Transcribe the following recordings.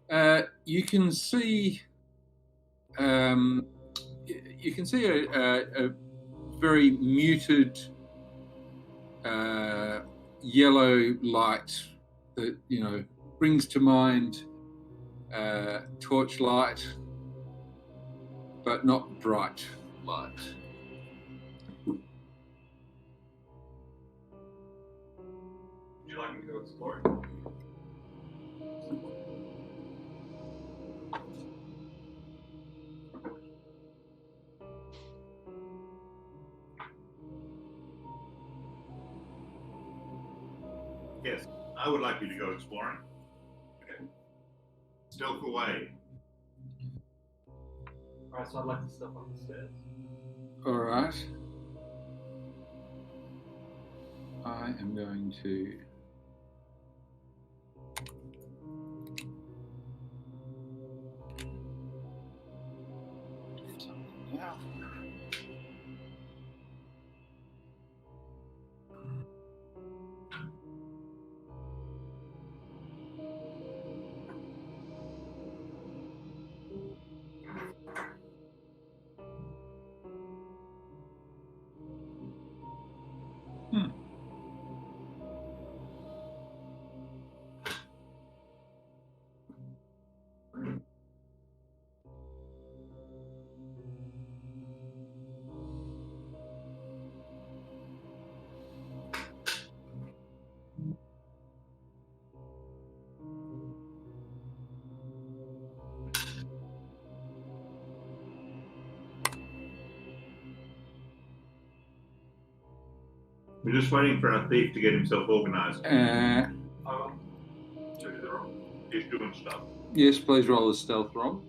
You can see a very muted yellow light that brings to mind torchlight, but not bright light. Would you like me to go explore? Yes, I would like you to go exploring. Okay. Stealth away. Alright, so I'd like to step on the stairs. All right. I am going to do something now. We're just waiting for our thief to get himself organised. He's doing stuff. Yes, please roll a stealth roll.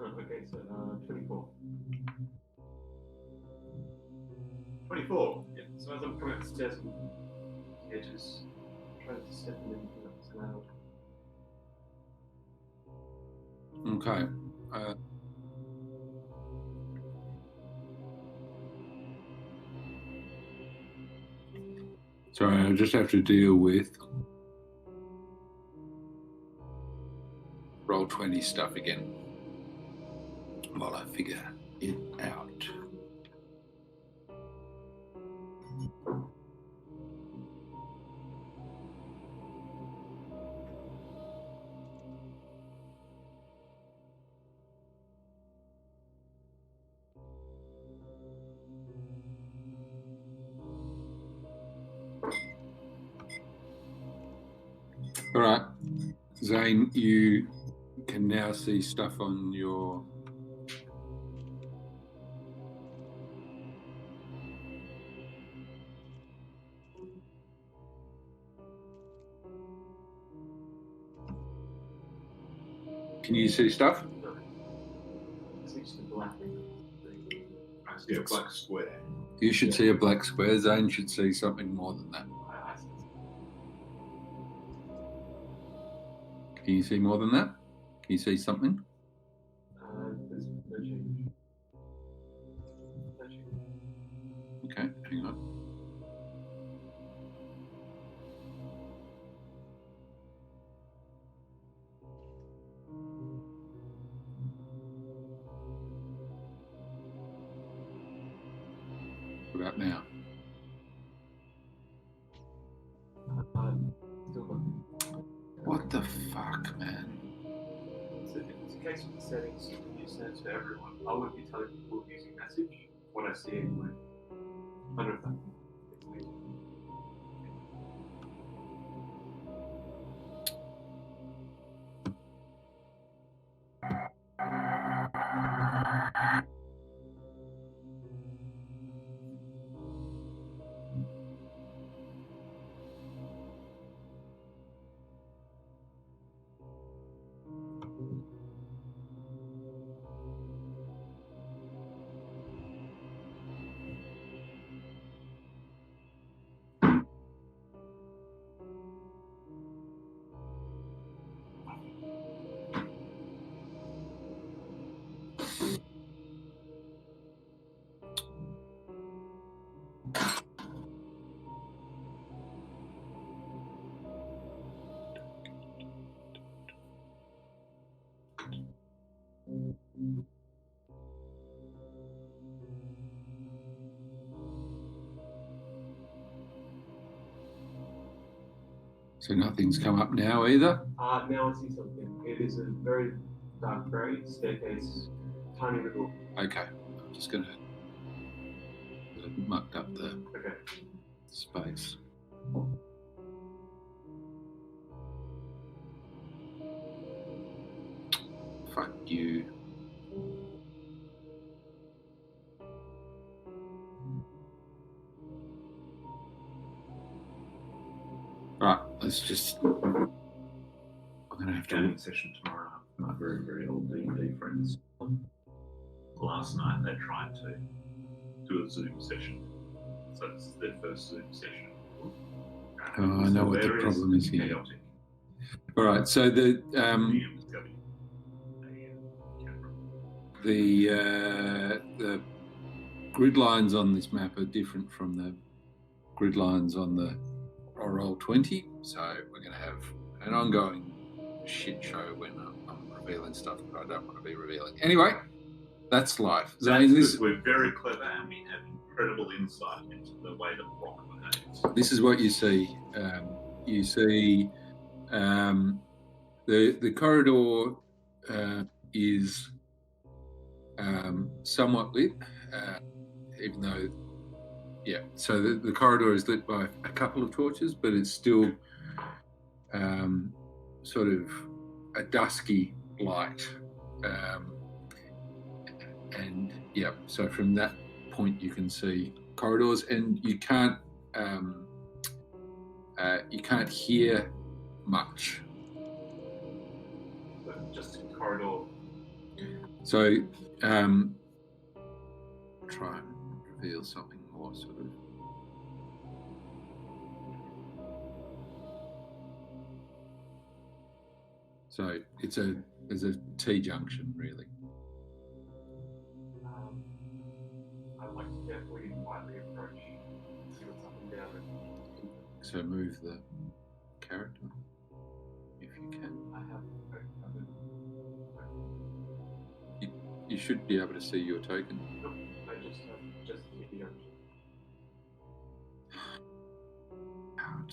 Okay, so 24. 24. Yeah, so as I'm coming up the stairs, yeah, just trying to step in anything that's allowed. Okay. Sorry, I just have to deal with roll 20 stuff again while I figure it out. All right, Zane, you can now see stuff on your Can you see stuff? It's just a black thing. I see a black square. You should see a black square. Zane should see something more than that. I see. Can you see more than that? Can you see something? There's no change. No change. Okay, hang on. What about now? Still nothing. What the fuck, man? So if it's a case of the settings, you send it to everyone. I wouldn't be telling people using message what I see anyway. I don't know if that makes sense. So nothing's come up now either? Now I see something. It is a very dark grey staircase, tiny little. Okay, I'm just going to mucked up the space. Fuck you. Right, let's just. I'm going to have to. Gaming session tomorrow. My very, very old D&D friends. Last night they tried to do a Zoom session. So it's their first Zoom session. Oh, I know what the problem is here. Chaotic. All right, so the grid lines on this map are different from the grid lines on the Roll20. So we're going to have an ongoing shit show when I'm revealing stuff that I don't want to be revealing. Anyway, that's life. That's we're very clever and we have incredible insight into the way that rock behaves. This is what you see. You see the corridor is somewhat lit, even though, yeah. So the corridor is lit by a couple of torches, but it's still sort of a dusky light. And yeah, so from that point you can see corridors, and you can't hear much. But just a corridor. So try and reveal something more sort of. So there's a T junction really. I'd like to carefully and quietly approach, see what's up and down. So move the character if you can. I have. You should be able to see your token. Nope, I just hit the junction. Out.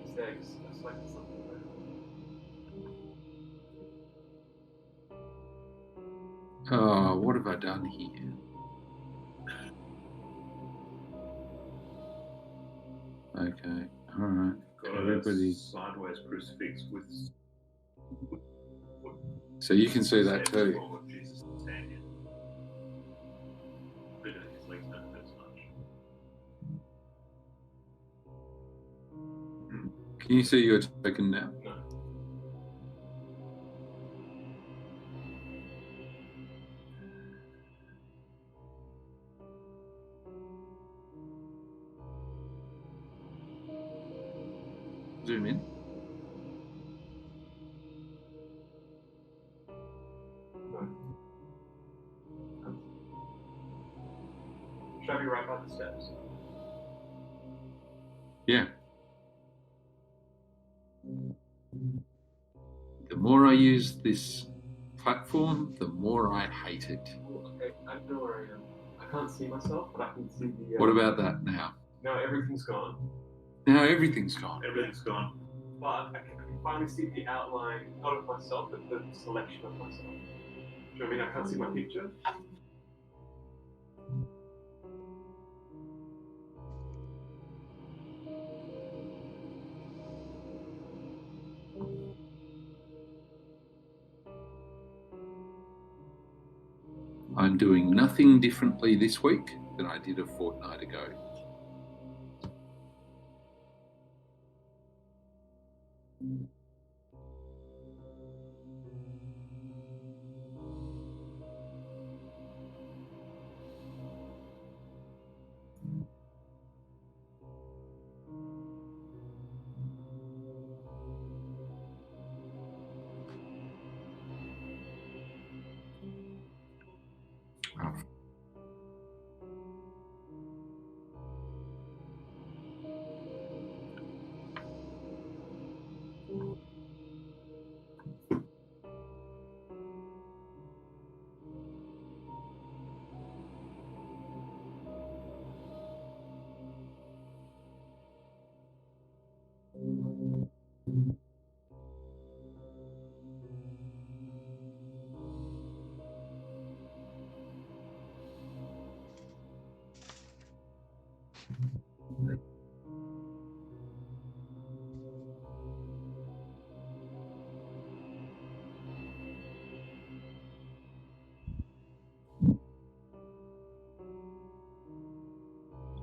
These eggs are slightly something like Oh, what have I done here? Okay, all right. Got Everybody. a sideways crucifix with. So you can see that too. Oh, Jesus, standing. His legs don't hurt as much. Can you see your token now? No. Zoom in. Should I be right by the steps? Yeah. The more I use this platform, the more I hate it. Okay, I know where I am. I can't see myself, but I can see the. What about that now? No, everything's gone. Now everything's gone. Everything's gone. But I can finally see the outline, not of myself, but the selection of myself. Do you know what I mean? I can't see my picture. I'm doing nothing differently this week than I did a fortnight ago.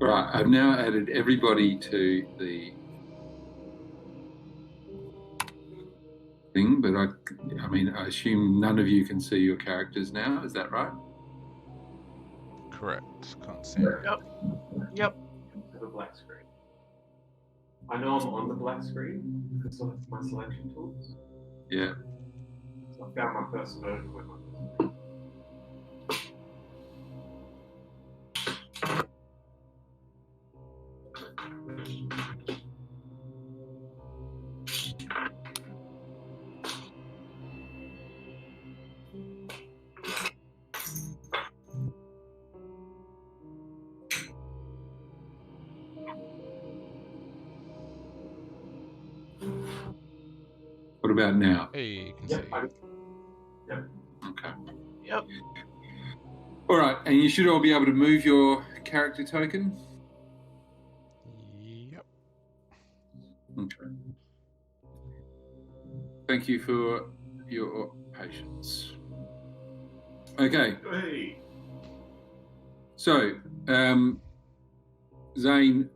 Right, I've now added everybody to the thing, but I mean, I assume none of you can see your characters now. Is that right? Correct. Can't see. Yep. I have a black screen. I know I'm on the black screen because of my selection tools. Yeah. So I found my first version with my What about now? Hey, you can Yep, see. Okay. Yep. All right, and you should all be able to move your character token. Yep. Okay. Thank you for your patience. Okay, Hey. so Zane,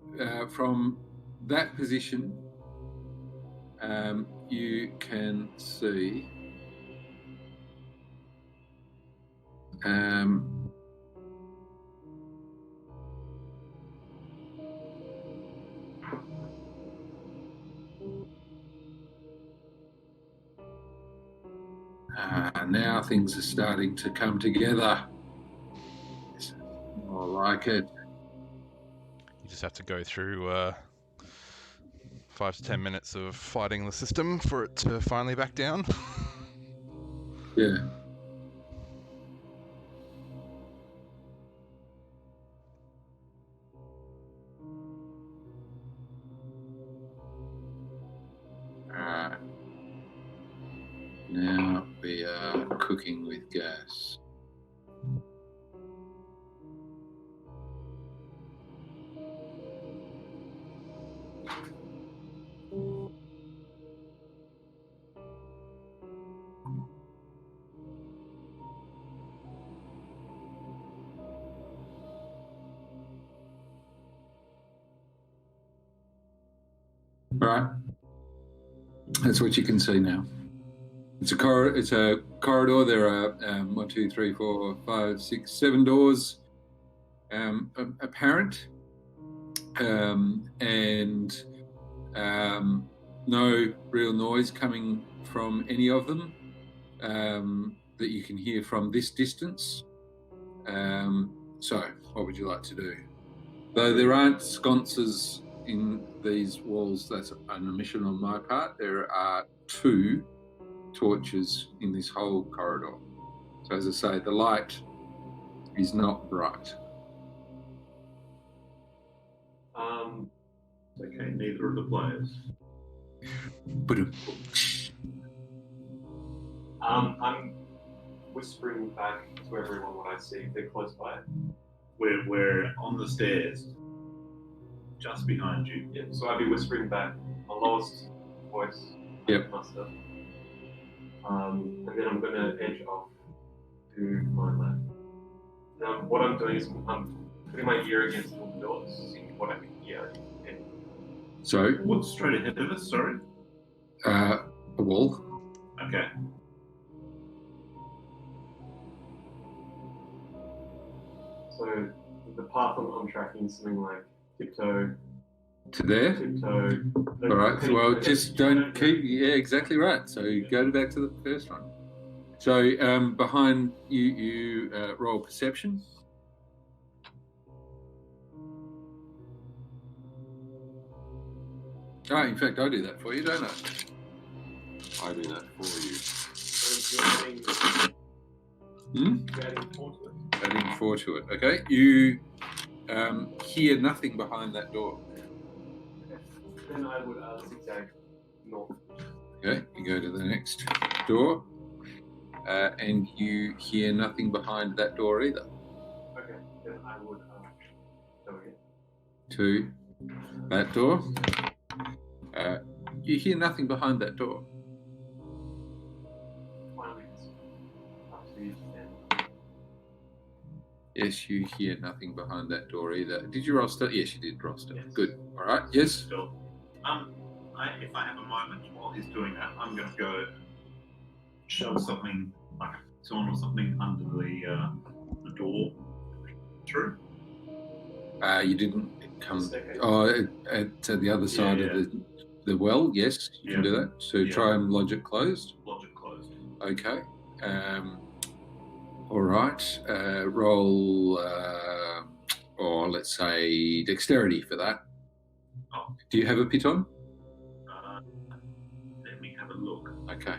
from that position, you can see now things are starting to come together. I like it. You just have to go through 5 to 10 minutes of fighting the system for it to finally back down. Yeah. Now we are cooking with gas. Right. That's what you can see now. It's a corridor. There are 1, 2, 3, 4, 5, 6, 7 doors apparent, and no real noise coming from any of them that you can hear from this distance. So, what would you like to do? Though there aren't sconces in these walls, that's an omission on my part. There are 2 torches in this whole corridor. So as I say, the light is not bright. Okay, neither of the players. But I'm whispering back to everyone what I see. They're close by. We're on the stairs, just behind you. Yeah, so I'd be whispering back my lowest voice. Yep. Master. And then I'm going to edge off to my left. Now, what I'm doing is I'm putting my ear against all the doors, seeing what I can hear. so, What's straight ahead of us? Sorry. a wall. Okay. So the path I'm tracking is something like tiptoe. To there. Tiptoe. All right. Well, just don't keep. Yeah, exactly right. So go back to the first one. So behind you, you roll perception. Oh, in fact, I do that for you, don't I? I do that for you. You're adding 4 to it. Adding 4 to it. Okay. You hear nothing behind that door. Okay. Then I would zigzag north. Okay. You go to the next door, and you hear nothing behind that door either. Okay. Then I would go again. To that door. You hear nothing behind that door. Finally, it's up to you. Yes, you hear nothing behind that door either. Did you roll stealth? Yes, you did roll stealth. Yes. Good. All right. Yes. Still. If I have a moment while he's doing that, I'm going to go shove something like a baton or something under the door through. You didn't come. Okay. Oh, at the other side Yeah. of the well. Yes, you can Yeah. do that. So Yeah. try and lodge it closed. Logic closed. Okay. All right. Roll, or let's say dexterity for that. Oh. Do you have a piton? Let me have a look. Okay.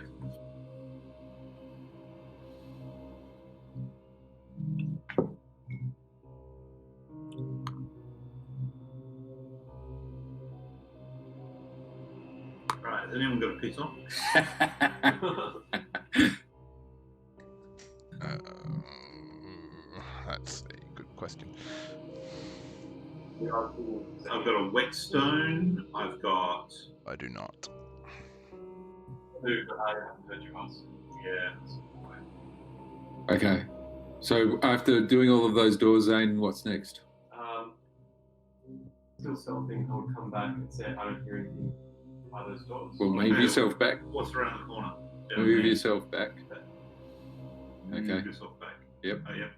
Right, has anyone got a piece on? That's a good question. I've got a whetstone. I've got I do not. I haven't heard you ask. yeah. Okay. So after doing all of those doors, Zane, what's next? Still something. I would come back and say I don't hear anything by those doors. Well, move Okay. yourself back. What's around the corner? Move yourself back. Move Okay. yourself back. Yep. Oh, yep.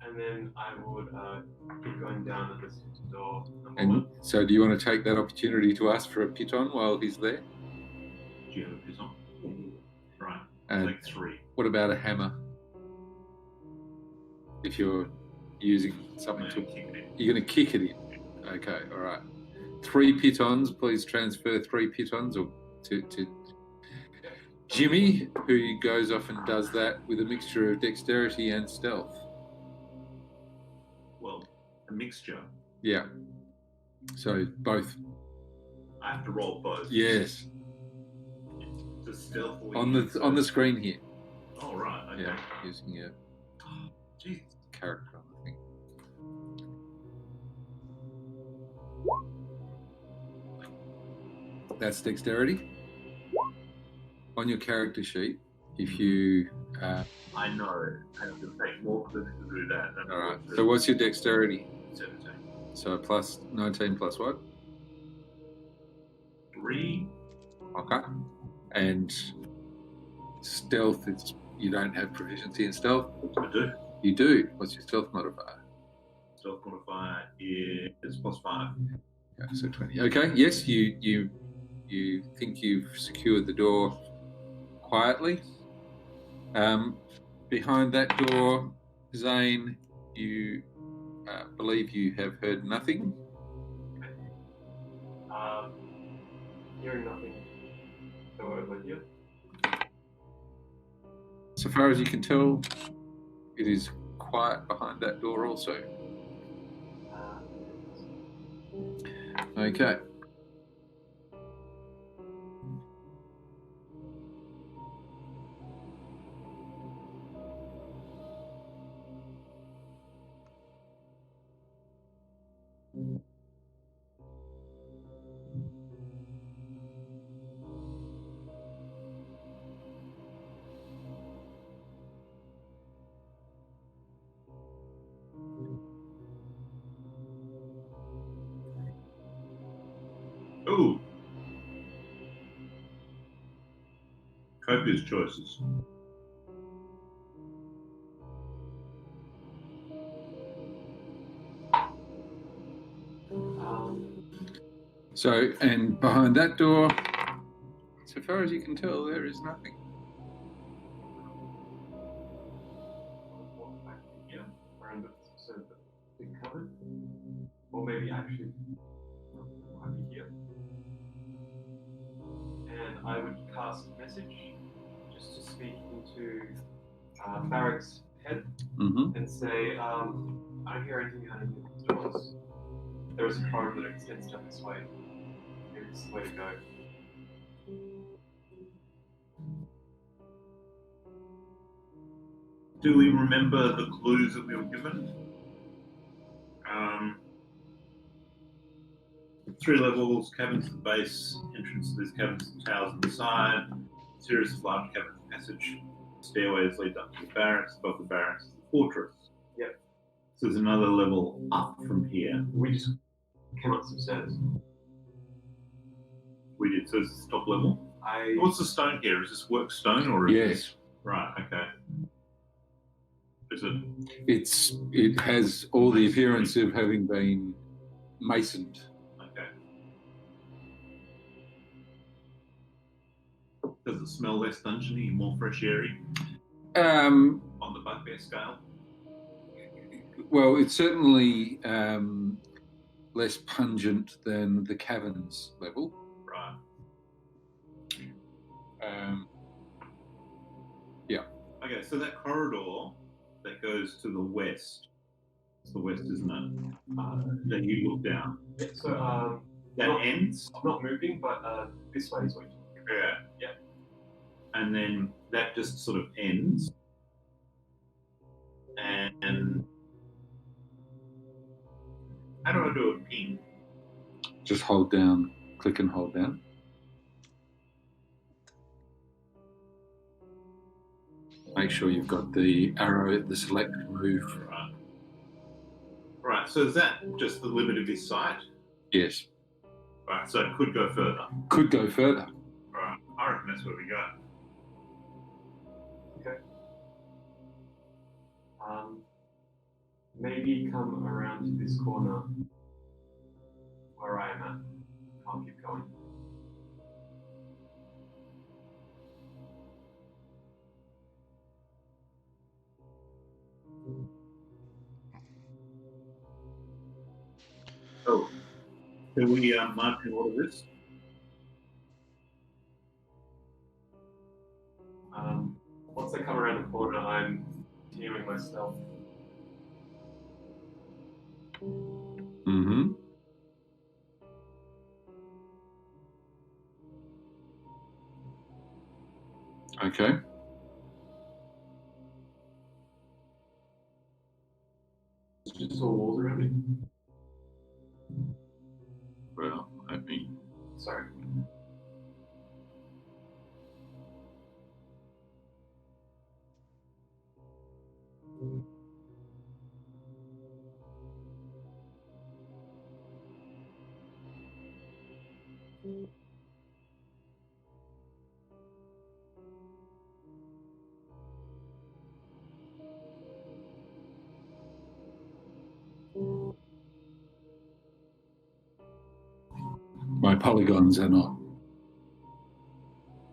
And then I would keep going down and listen to door number And one. so, do you want to take that opportunity to ask for a piton while he's there? Do you have a piece on? Right. And Take 3. what about a hammer? If you're using something I'm to, gonna kick it in. you're going to kick it in. Okay. All right. 3 pitons. Please transfer 3 pitons or to Jimmy, who goes off and does that with a mixture of dexterity and stealth. Well, a mixture. Yeah. So both. I have to roll both. Yes. To stealthily. On the screen here. Oh, right. Okay. Yeah. Using a Jesus. character, I think. That's dexterity. On your character sheet, if you. I know. I have to take more clips to do that. Than All right. So what's your dexterity? 17. So plus 19 plus what? 3. Okay. And stealth is you don't have proficiency in stealth. I do. You do. What's your stealth modifier? Stealth modifier is +5. Okay, so 20. Okay. Yes, you think you've secured the door quietly. Behind that door, Zane, you believe you have heard nothing. Hearing nothing. So over here. So far as you can tell, it is quiet behind that door also. Okay. Ooh. Copious choices. So, and behind that door, so far as you can tell, there is nothing. Walk back here, around the so the big cupboard, or maybe actually might be here. And I would cast message just to speak into Barrack's head Mm-hmm. and say, I don't hear anything behind these doors. There is a corridor that extends down this way. Maybe this is the way to go. Do we remember the clues that we were given? 3 levels, cabins at the base, entrance to these cabins and towers on the side, series of large cabins passage, stairways lead up to the barracks, above the barracks, the fortress. Yep. So there's another level up from here. We just came up some stairs. We did. So it's the top level. What's the stone here? Is this work stone or is Yes. this... Right. Okay. Is it? It has all the appearance of having been masoned. Okay. Does it smell less dungeony, more fresh airy on the bugbear scale? Well, it's certainly less pungent than the caverns level. Right. Yeah. Okay, so that corridor that goes to the west, it's the west, isn't it? That you look down. Yeah, so That ends? I'm not moving, but this way is what you Yeah. Yeah. And then that just sort of ends. And how do I do a ping? Just hold down, click and hold down. Make sure you've got the arrow, the select move. Right. Right, so is that just the limit of his sight? Yes. Right, so it could go further. Could go further. Right, I reckon that's where we go. Okay. Maybe come around to this corner where I am at. I'll keep going. Oh, can we mark in order this? Once I come around the corner, I'm continuing myself. Mm-hmm. Okay. It's just all walls around me. Well, let me. Sorry. My polygons are not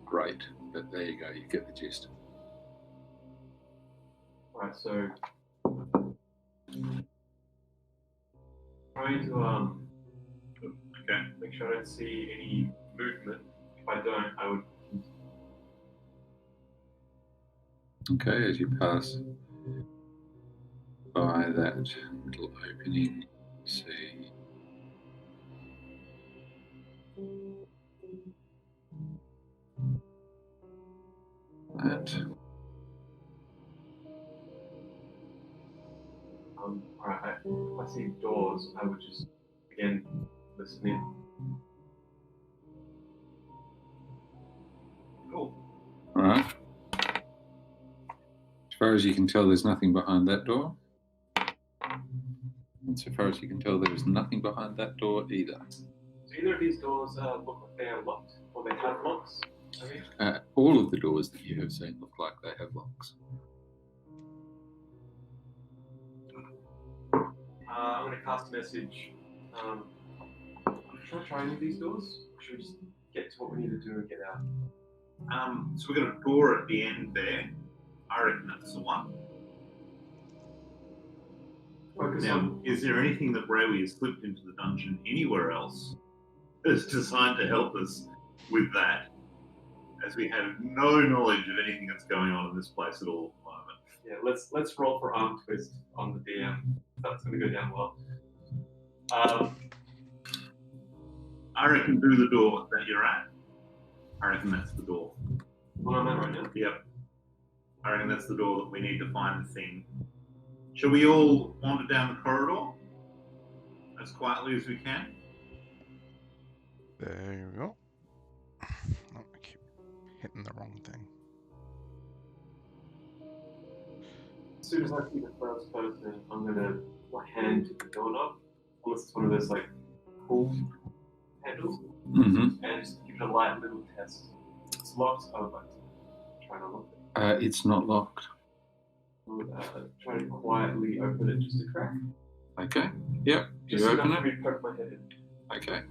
great, but there you go. You get the gist. Right, so trying to Okay. make sure I don't see any movement. If I don't, I would. Okay, as you pass by that little opening, see that. Alright, if I see doors, I would just again listen in. Cool. All right. As far as you can tell, there's nothing behind that door. And so far as you can tell, there is nothing behind that door either. Do either of these doors look like they are locked, or they have locks? I mean, All of the doors that you have seen look like they have locks. I'm going to cast a message. Should I try any of these doors? Or should we just get to what we need to do and get out? So we've got a door at the end there. I reckon that's the one. Focus Now, on. is there anything that Rawi has slipped into the dungeon anywhere else that's designed to help us with that? As we have no knowledge of anything that's going on in this place at all at the moment. Yeah, let's roll for arm twist on the DM. That's going to go down well. I reckon do the door that you're at. I reckon that's the door. What I'm at right now? Yep. I reckon that's the door that we need to find the thing. Shall we all wander down the corridor as quietly as we can? There we go. Oh, I keep hitting the wrong thing. As soon as I see the first person, I'm going to my hand to the doorknob, unless it's one of those like pull handles, Mm-hmm. and just give it a light little test. It's locked. I would like to try and unlock it. It's not locked. I would try to quietly open it just a crack. Okay. Yep. Just You enough open for me it. to poke my head in. Okay.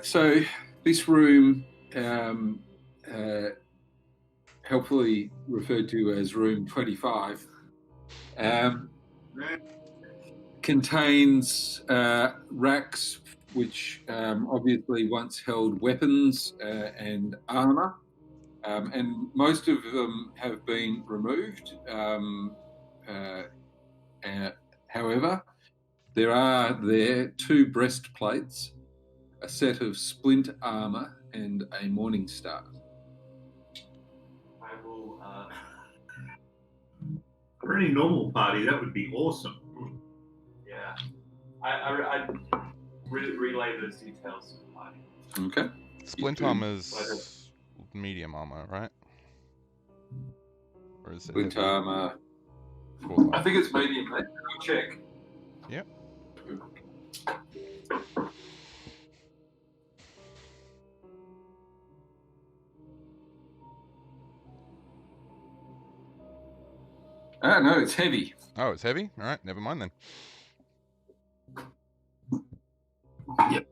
So this room, helpfully referred to as room 25, contains racks which obviously once held weapons and armour, and most of them have been removed. However, there are two breastplates, a set of splint armour, and a morning star. I will. For any normal party, that would be awesome. Yeah. I relay those details to the party. Okay. Splint armor's medium armor, right? Or is it Splint heavy? armour. I think it's medium. I'll check. Yep. Ah, no, it's heavy. Oh, it's heavy? Alright, never mind then. Yep.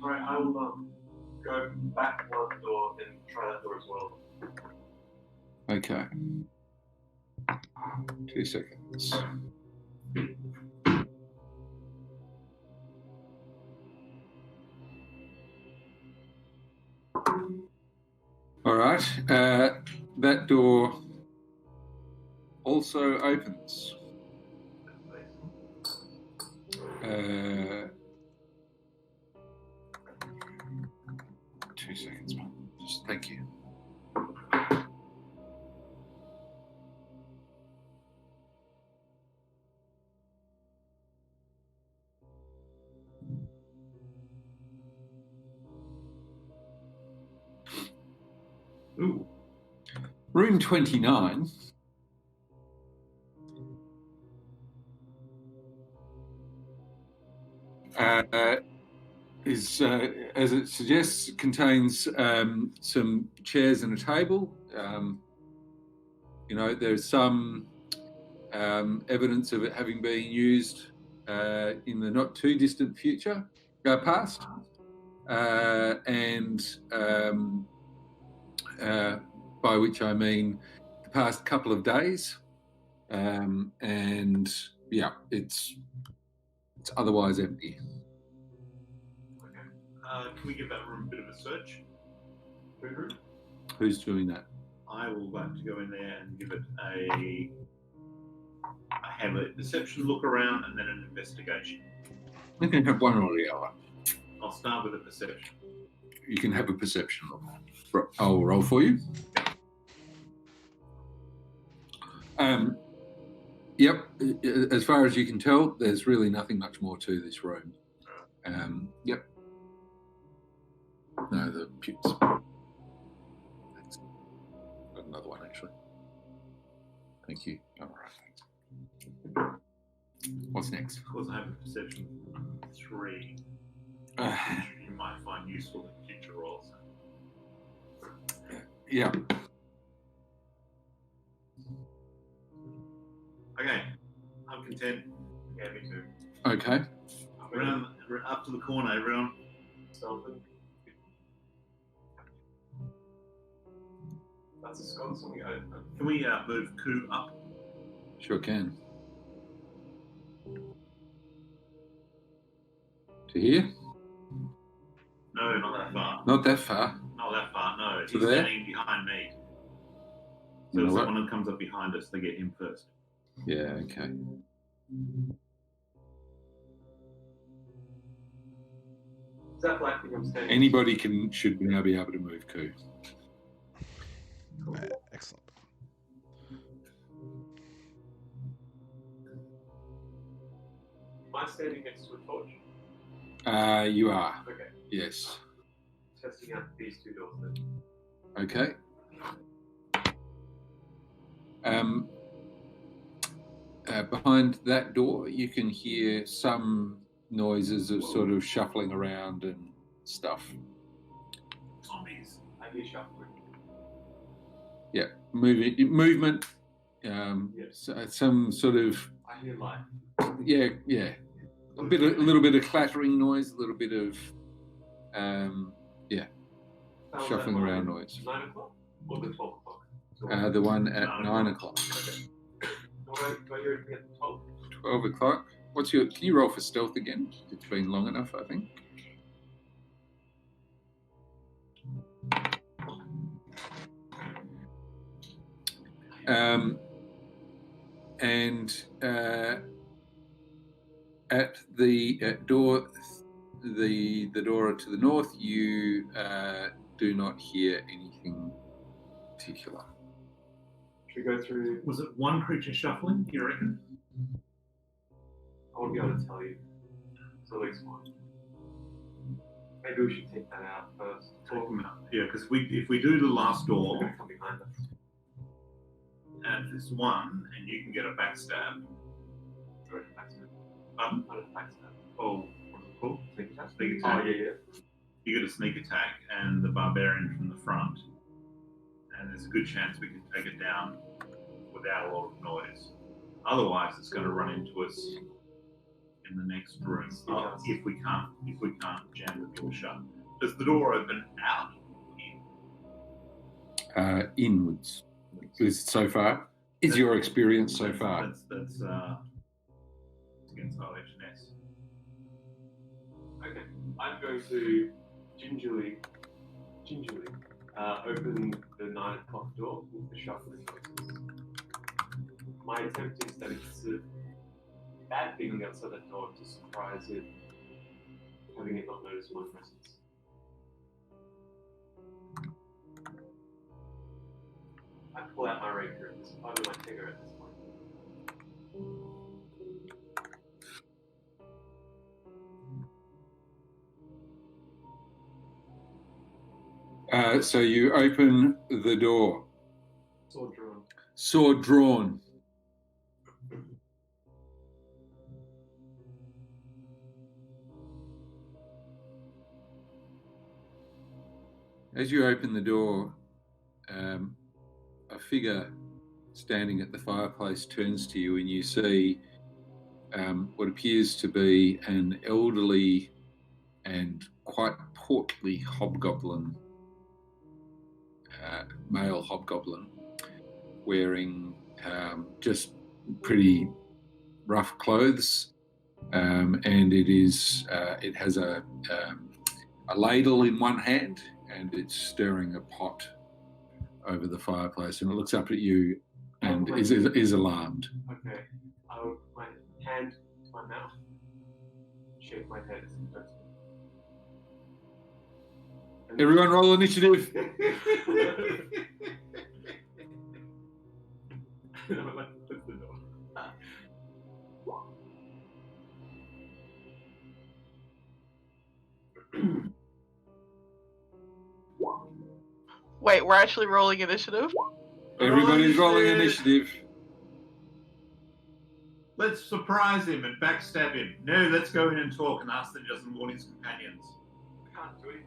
Alright, I will go back one door and try that door as well. Okay. 2 seconds. All right. That door also opens. 2 seconds, man. Just thank you. Ooh. Room 29 is, as it suggests, contains some chairs and a table. There's some evidence of it having been used in the not too distant future, past, and by which I mean the past couple of days, and yeah, it's otherwise empty. Can we give that room a bit of a search? Who's doing that? I will like to go in there and give it I have a perception look around and then an investigation. You can have one or the other. I'll start with a perception. You can have a perception look. I'll roll for you. Yep. As far as you can tell, there's really nothing much more to this room. Yep. No, the pews. Thanks. Got another one actually. Thank you. All right. Thanks. What's next? Of course, I have a perception 3, which you might find useful in future roles. Yeah. Okay, I'm content. Yeah, me too. Okay. Around up to the corner, everyone. Something. That's a Scott something. Can we move Ku up? Sure can. To here? No, not that far. Not that far. Not that far, no. To He's there? standing behind me. You So know if what? someone comes up behind us, they get him first. Yeah, okay. Is that black thing I'm standing? Anybody should now be able to move Ku. Excellent. Am I standing next to a torch? You are. Okay. Yes. Testing out these two doors then. Okay. Behind that door, you can hear some noises of sort of shuffling around and stuff. Zombies. I hear shuffling. Yeah, movement. Yes. Some sort of I hear light. yeah. A little bit of clattering noise, a little bit of Sounds shuffling like around noise. 9 o'clock or the 12 o'clock? The one at 9 o'clock. Okay. Do I hear anything at 12? 12 o'clock. Can you roll for stealth again? It's been long enough, I think. At the door, the door to the north, you do not hear anything particular. Should we go through? Was it one creature shuffling, you reckon? I won't be able to tell you. It's at least one. Maybe we should take that out first. Take them out. Yeah, because if we do the last They're door, going to come behind us. and there's one, and you can get a backstab. Throw it back to it. Not a backstab. Oh, what's it called? Sneak attack? Sneak Oh, attack. yeah. You get a sneak attack, and the barbarian from the front, and there's a good chance we can take it down without a lot of noise. Otherwise, it's going to run into us in the next room if we can't jam the door shut. Does the door open out? Inwards. So far, is your experience so far? That's against OHS. Okay. I'm going to gingerly open the 9 o'clock door with the shuffling noises. My attempt is that it's a bad thing on the outside of that door to surprise it, having it not notice my presence. I pull out my rapier at this point, my trigger at this point. So you open the door. Sword drawn. Sword drawn. As you open the door, a figure standing at the fireplace turns to you, and you see what appears to be an elderly and quite portly hobgoblin, male hobgoblin, wearing just pretty rough clothes, and it has a ladle in one hand, and it's stirring a pot over the fireplace, and it looks up at you and is alarmed. Okay. I will put my hand to my mouth, shake my head as he does. Everyone roll initiative. Wait, we're actually rolling initiative? Everybody's rolling initiative. Let's surprise him and backstab him. No, let's go in and talk and ask that he doesn't warn his companions. Can't do it.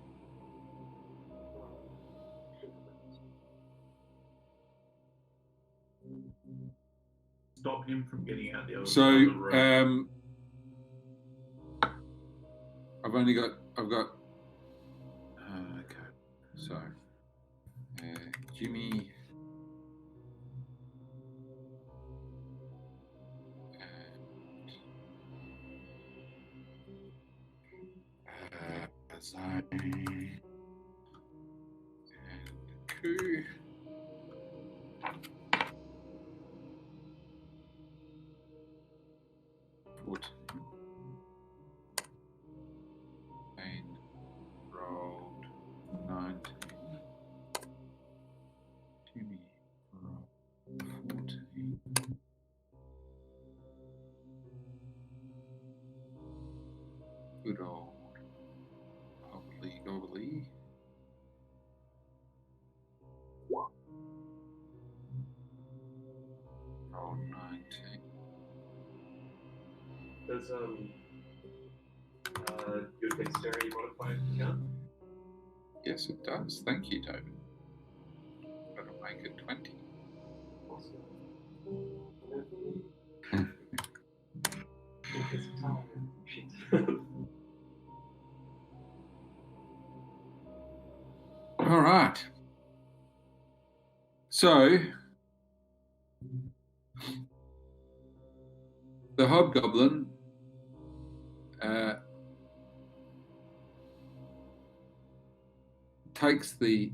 Stop him from getting out the other So, side of the room. I've got. Okay. So, Jimmy. Zai and Ku. And rolled 19. Jimmy rolled 14. Good old Does your dexterity modifier count? Yes, it does. Thank you, David. That'll make it 20. Awesome. It's time. Shit. All right. So, the hobgoblin takes the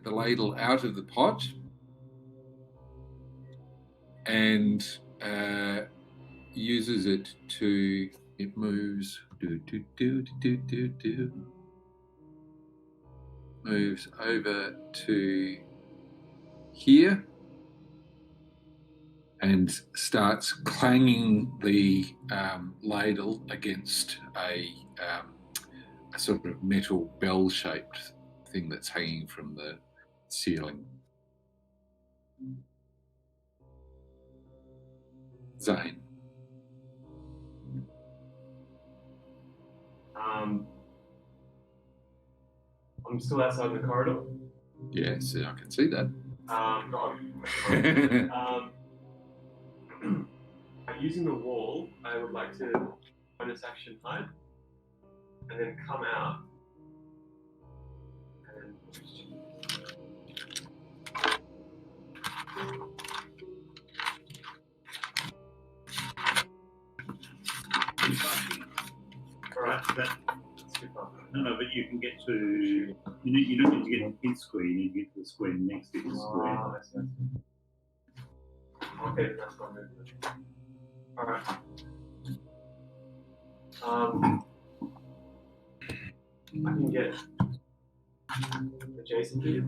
ladle out of the pot and uses it to. It moves. Moves over to here and starts clanging the ladle against a sort of metal bell-shaped thing that's hanging from the ceiling. Zane. I'm still outside the corridor. Yes, I can see that. Using the wall, I would like to bonus action hide and then come out and Alright, that's too far. no, but you can get to. You don't need to get to his square. You need to get to the square next to his square. I see. Okay, that's not movement. Alright. I can get adjacent to you.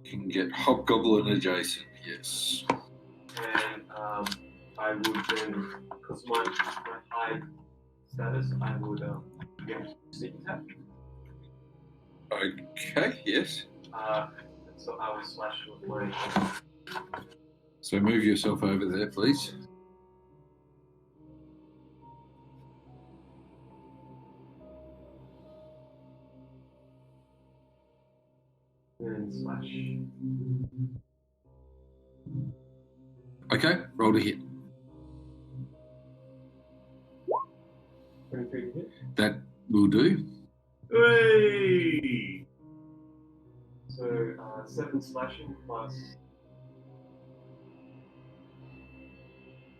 You can get hobgoblin adjacent, yes. And I would then, because my high status, I would get sneak attack. Okay, yes. So I will slash with my. So move yourself over there, please. And slash. Okay, roll to hit. 23 to hit. That will do. Hey! So 7 slashing plus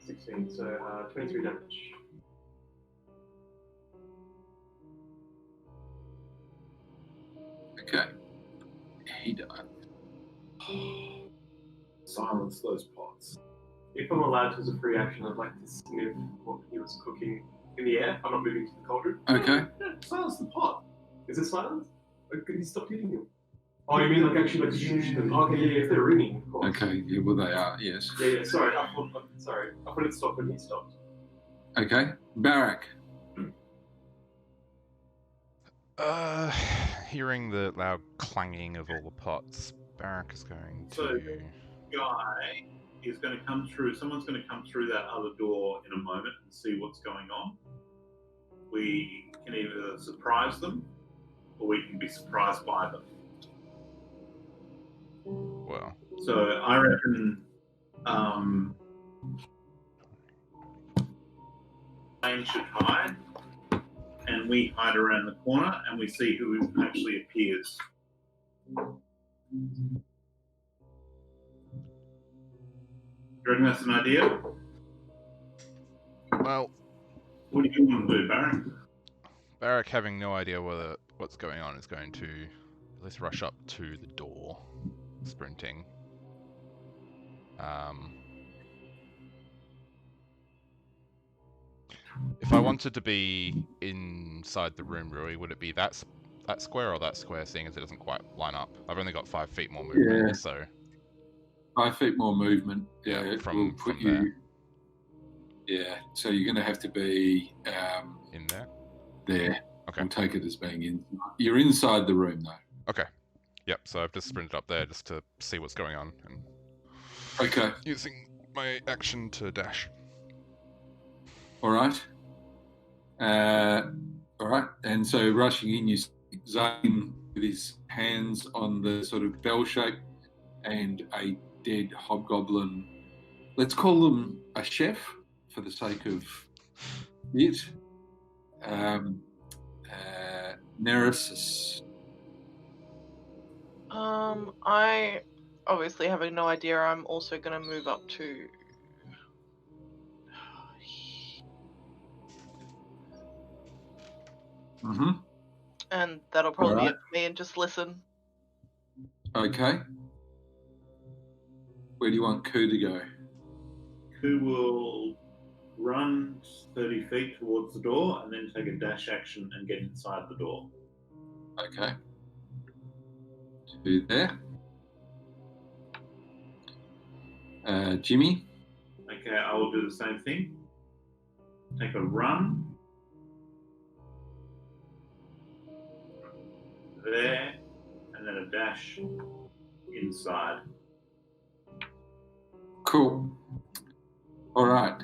16, so 23 damage. Okay. He died. Silence those pots. If I'm allowed to as a free action, I'd like to sniff what he was cooking in the air. I'm not moving to the cauldron. Okay. Yeah, silence the pot. Is it silent? Or could he stop hitting them? Oh, you mean like actually like shoosh them? Okay, yeah, if they're ringing, of course. Okay, yeah, well they are, yes. Yeah, sorry, I thought it stopped when he stopped. Okay. Barak. Hearing the loud clanging of all the pots, Barak is going So- to. Guy is going to come through. Someone's going to come through that other door in a moment and see what's going on. We can either surprise them, or we can be surprised by them. Well, So I reckon Lane should hide, and we hide around the corner, and we see who actually appears. Do you reckon that's an idea? well, What do you want to do, Baron? Barak, having no idea what's going on, is going to at least rush up to the door, sprinting. If I wanted to be inside the room, Rui, would it be that square or that square, seeing as it doesn't quite line up? I've only got 5 feet more movement, Yeah. so 5 feet more movement. Yeah, it from will put there. you. Yeah, so you're going to have to be in there. there. Okay. We'll take it as being in. You're inside the room, though. Okay. Yep. So I've just sprinted up there just to see what's going on, and Okay. using my action to dash. All right. All right. And so rushing in, you see Zane with his hands on the sort of bell shape and a dead hobgoblin. Let's call them a chef for the sake of it. Neresis. I obviously having no idea. I'm also gonna move up to. Mm-hmm. And that'll probably be Alright. it for me, and just listen. Okay. Where do you want Koo to go? Who will run 30 feet towards the door and then take a dash action and get inside the door. Okay. Who there? Jimmy? Okay, I will do the same thing. Take a run. There, and then a dash inside. Cool. All right.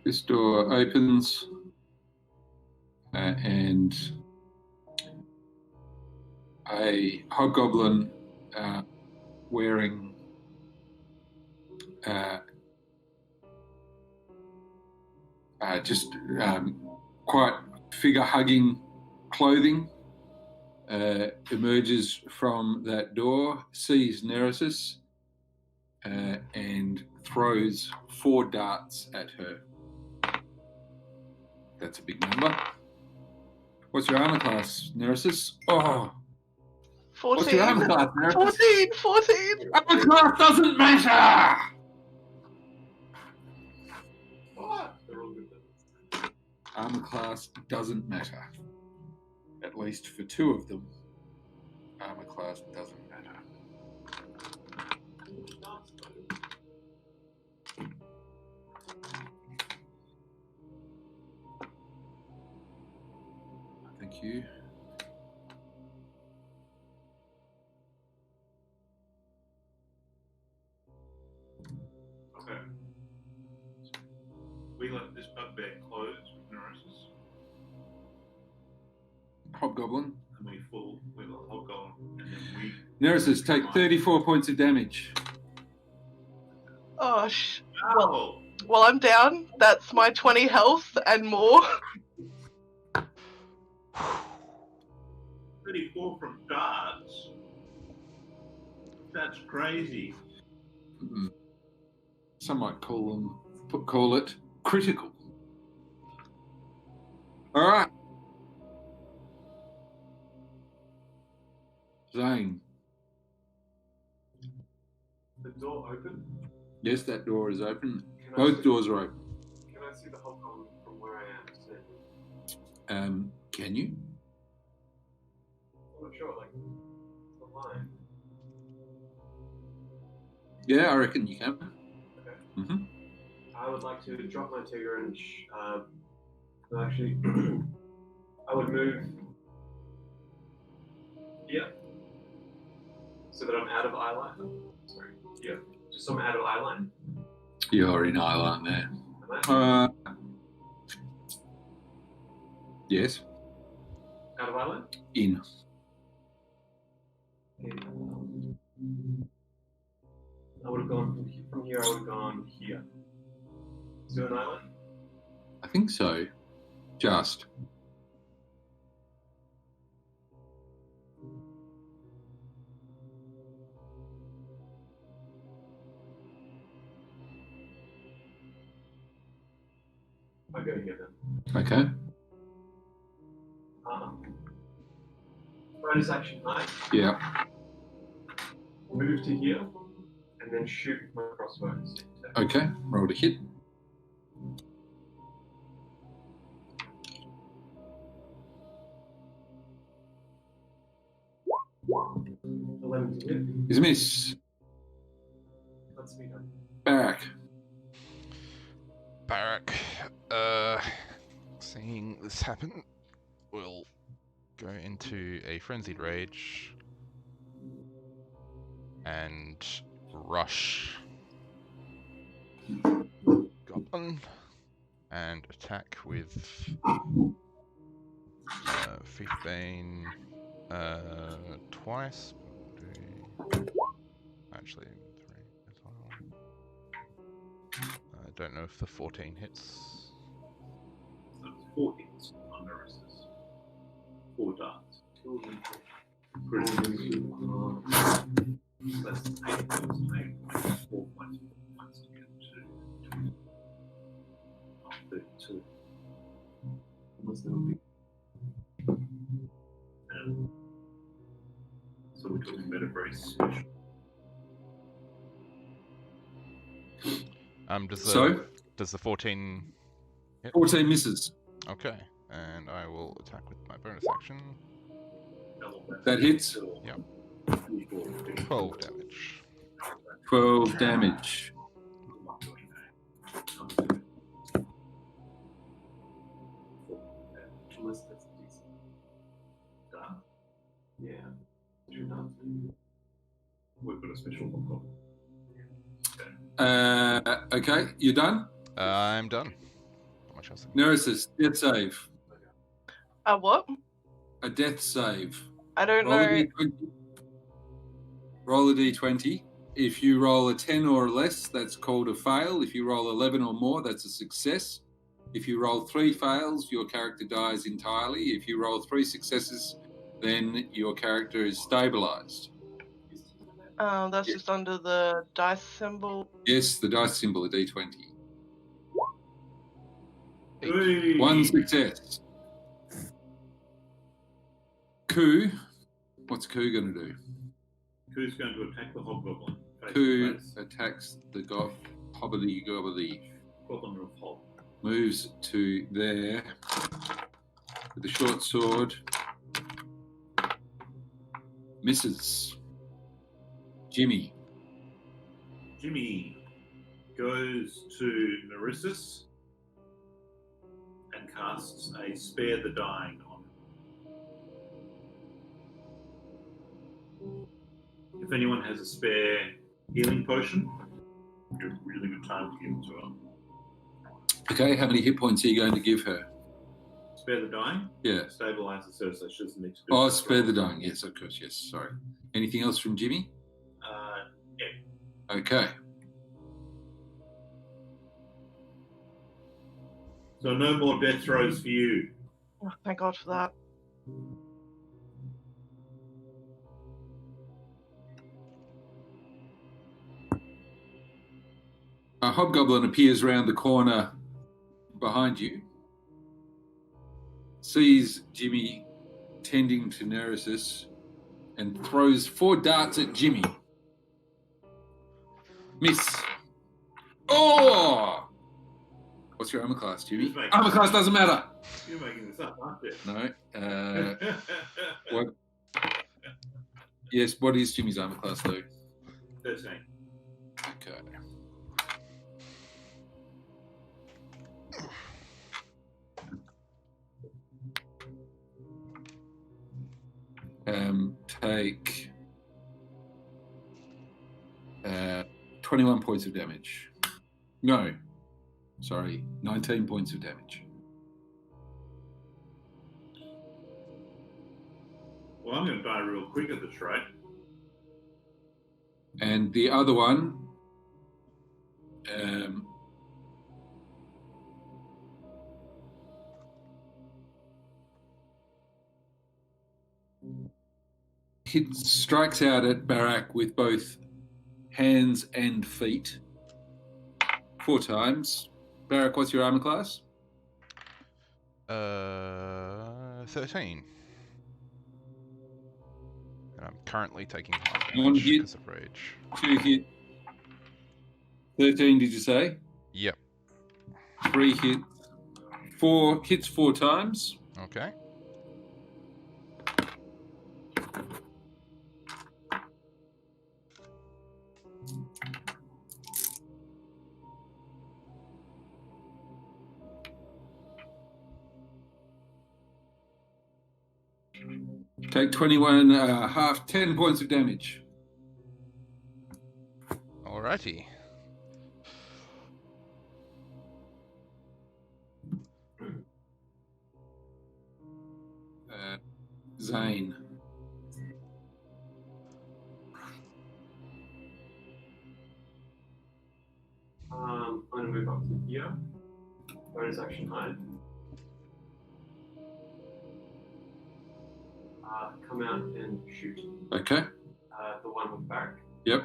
This door opens and a hobgoblin wearing just quite figure-hugging clothing emerges from that door, sees Neresis, and throws 4 darts at her. That's a big number. What's your armor class, Neresis? Oh, 14. what's your armor class, Neresis? 14. Armor class doesn't matter! What? They're all good things. Armor class doesn't matter. At least for 2 of them, armor class doesn't matter. Thank you. Okay. We let this bugbear close with neurosis, Hobgoblin. and we let hobgoblin, and then we. Neresis, take 34 points of damage. Oh, Oh! well, I'm down. That's my 20 health and more. 34 from darts. That's crazy. Some might call it critical. All right. Zane. The door open? Yes, that door is open. Can I Both see- doors are open. Can I see the hobgoblin from where I am? Can you? I'm not sure, like, the line. Yeah, I reckon you can. Okay. Mm-hmm. I would like to drop my Tigger and actually, I would move here so that I'm out of eye line. Sorry, here, just so I'm out of eye line. You're in Ireland there. Am I Yes. out of eye line? In. I would have gone from here. I would have gone here. Still an island? I think so. Just. I go here then. Okay. Bonus action knife. Yeah. Move to here, and then shoot with my crossbows. Okay. Roll to hit. 11 to hit. Is a miss. Let's be done. Barak. Barak, seeing this happen, will go into a frenzied rage and rush Goblin and attack with 15 twice. Actually, 3 as well. I don't know if the 14 hits. So it's 4 hits on Neresis. 4 darts. Critical. Less than 8 points to make 4 points to get to 32. Unless that'll be. So we're talking about a very special. Does the 14 hit? 14 misses. Okay, and I will attack with my bonus action. That hits. Yep. 12 damage. 12 damage. Unless that's decent. Yeah. You're not. We've got a special one. Okay, you're done? I'm done. Not much else. Neresis, death save. What? A death save. I don't Roll a know. d20. Roll a d20. If you roll a 10 or less, that's called a fail. If you roll 11 or more, that's a success. If you roll 3 fails, your character dies entirely. If you roll 3 successes, then your character is stabilized. That's just under the dice symbol. Yes, the dice symbol, a d20. Hey. 1 success. Coup. What's Coup going to do? Who's going to attack the hobgoblin? Coup attacks the hobbly gobbly. Goblin of hob. Moves to there with the short sword. Misses. Jimmy. Jimmy goes to Neresis and casts a Spare the Dying on him. If anyone has a spare healing potion, it'd be a really good time to give it to her. Okay, how many hit points are you going to give her? Spare the Dying? Yeah. Stabilizes her so she doesn't need to do Oh, it. spare the dying. Yes, of course. Yes, sorry. Anything else from Jimmy? Yeah. Okay. So no more death throws for you. Oh, thank God for that. A hobgoblin appears round the corner behind you, sees Jimmy tending to Neresis, and throws 4 darts at Jimmy. Miss. Oh! What's your armor class, Jimmy? Armor class doesn't matter. You're making this up, aren't you? No. What? Yes, what is Jimmy's armor class, though? 13. Okay. Take 21 points of damage. No, sorry, 19 points of damage. Well, I'm going to die real quick at this rate. And the other one, strikes out at Barak with both hands and feet 4 times. Barak, what's your armor class? 13. And I'm currently taking half 1 damage hit. because of rage. 2 hit. 13, did you say? Yep. 3 hits. 4 hits 4 times. Okay. Okay, 21, half, 10 points of damage. Alrighty. Zane. I'm going to move up to here. Bonus action hide. Come out and shoot. Okay. The one with Barrack. Yep.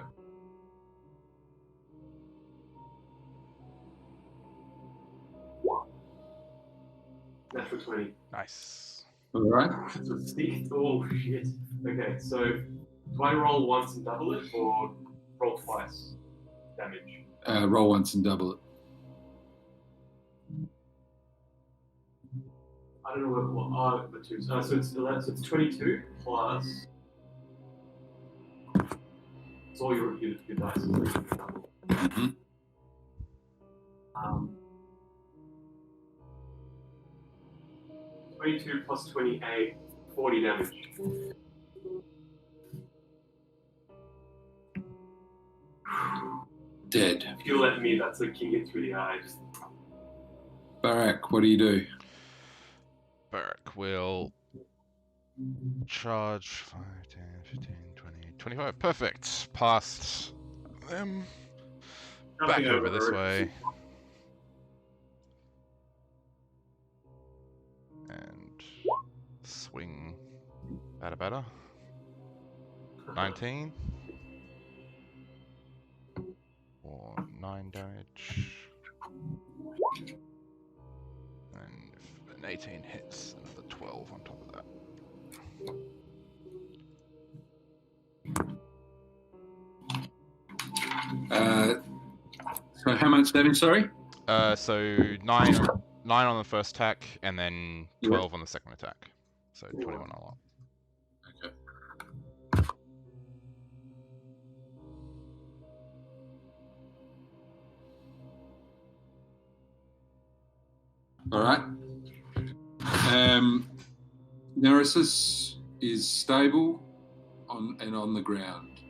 Natural 20. Nice. All right. So Steve, oh shit. Okay, so do I roll once and double it, or roll twice damage? Roll once and double it. I don't know what the two. So it's 11, so it's 22 plus. It's all your dice. Mm-hmm. 22 plus 28, 40 damage. Dead. If you let me, that's a king hit through the eyes. Barak, what do you do? Barrack will charge 5, 10, 15, 20, 25. Perfect. Past them. Back Jumping over this it. way. And swing. Batter. 19. Or 9 damage. And if an 18 hits, another 12 on top of that. So how much damage, sorry? So 9 on the first attack, and then 12 on the second attack. So 21 all up. Okay. All right. Neresis is stable on the ground.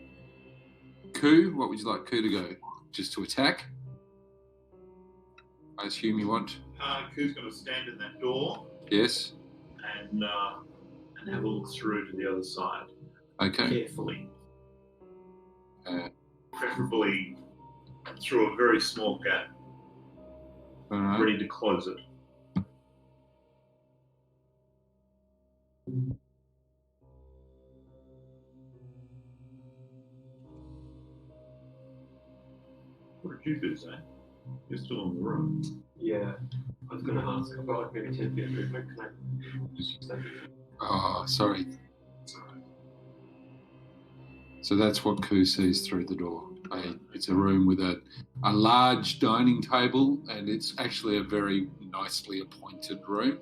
Ku, what would you like Ku to go? Just to attack? I assume you want. Ku's going to stand in that door Yes. and have a look through to the other side Okay. carefully. Uh, Preferably through a very small gap, all right. ready to close it. What did you do, Zane? You're still in the room. Yeah, I was going to ask. I've got like maybe 10 feet of movement. Can I just use that? Oh, sorry. So that's what Ku sees through the door. It's a room with a large dining table, and it's actually a very nicely appointed room.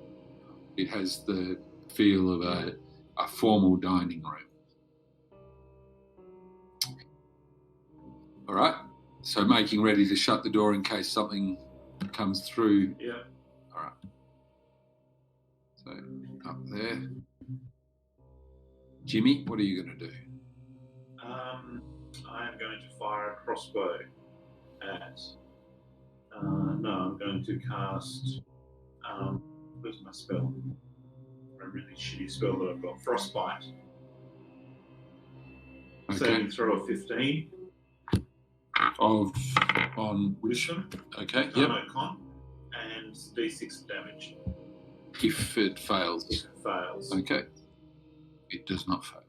It has the feel of a formal dining room. All right. So making ready to shut the door in case something comes through. Yeah. All right. So up there. Jimmy, what are you going to do? I am going to fire a crossbow at. No, I'm going to cast. Where's my spell? A really shitty spell that I've got. Frostbite. Okay. Saving throw of 15. On Wisdom. Okay. No, Yep. no, con. And d6 damage. If it fails. If it fails. Okay. It does not fail.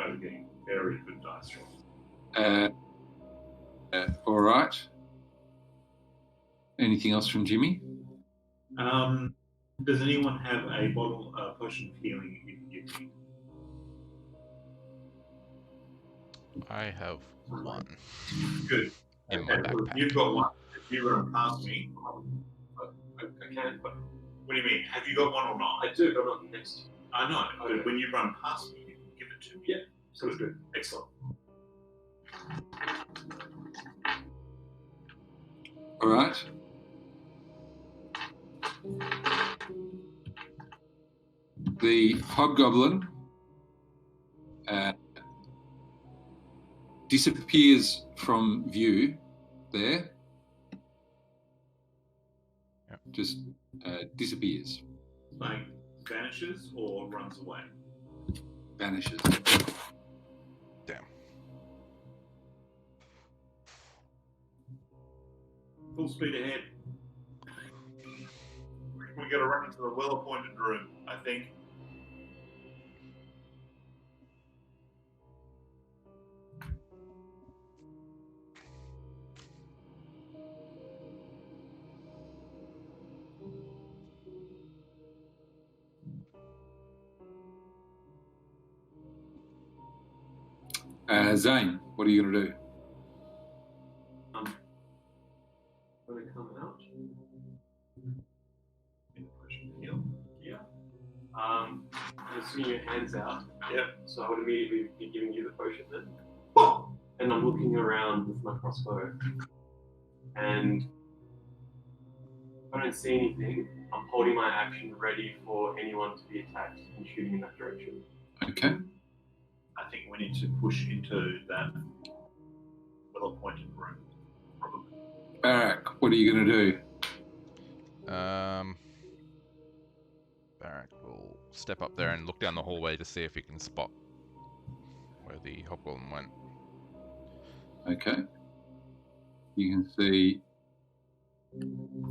Okay, very good dice roll. All right. Anything else from Jimmy? Does anyone have a bottle potion of healing you can give me? I have 1. Good. In my backpack. You've got one. If you run past me, I can, but what do you mean? Have you got one or not? I do, but not next to you. I know, Okay. but when you run past me, you can give it to me. Yeah, sounds good. Excellent. All right. The hobgoblin disappears from view there. Yep. Just disappears, Like vanishes or runs away. vanishes. Damn. Full speed ahead. We gotta run into the well-appointed room, I think. Zane, what are you going to do? Going to come out. Heal. Yeah. I'm swinging your hands out. Yep. So I would immediately be giving you the potion then. And I'm looking around with my crossbow. And if I don't see anything, I'm holding my action ready for anyone to be attacked and shooting in that direction. Okay. I think we need to push into that well-appointed room, probably. Barak, what are you going to do? Barak will step up there and look down the hallway to see if he can spot where the hobgoblin went. Okay. You can see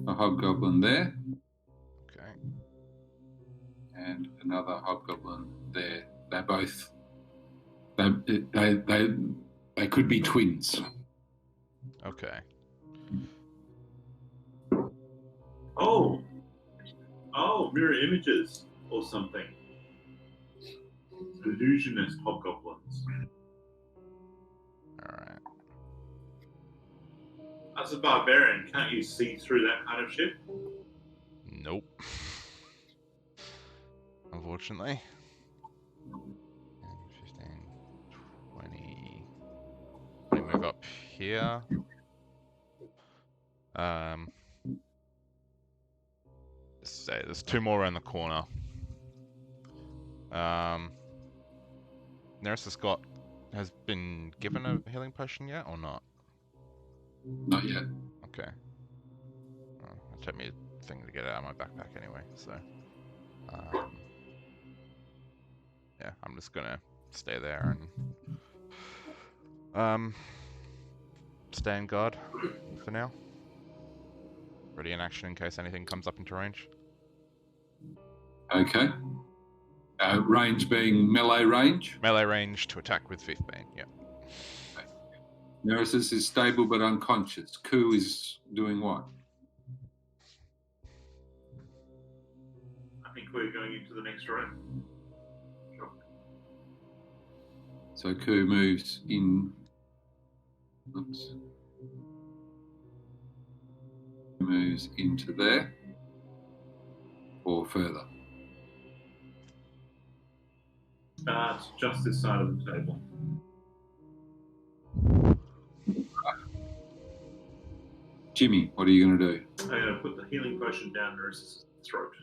a hobgoblin there Okay. and another hobgoblin there. They're both. They could be twins. Okay. Oh, mirror images or something. Illusionist hobgoblins. Alright. As a barbarian, can't you see through that kind of shit? Nope. Unfortunately. 10, 15, 20. Let me move up here. Say there's two more around the corner. Nerissa Scott has been given a healing potion yet or not? Not yet. Okay. It took me a thing to get it out of my backpack anyway, so. Yeah, I'm just gonna stay there and stand guard for now. Ready in action in case anything comes up into range. Okay. Range being melee range. Melee range to attack with 5th Bane, yeah. Neresis is stable but unconscious. Ku is doing what? I think we're going into the next room. Sure. So Ku moves in. Oops. Moves into there or further. It's just this side of the table. Jimmy, what are you going to do? I'm going to put the healing potion down Neris's throat.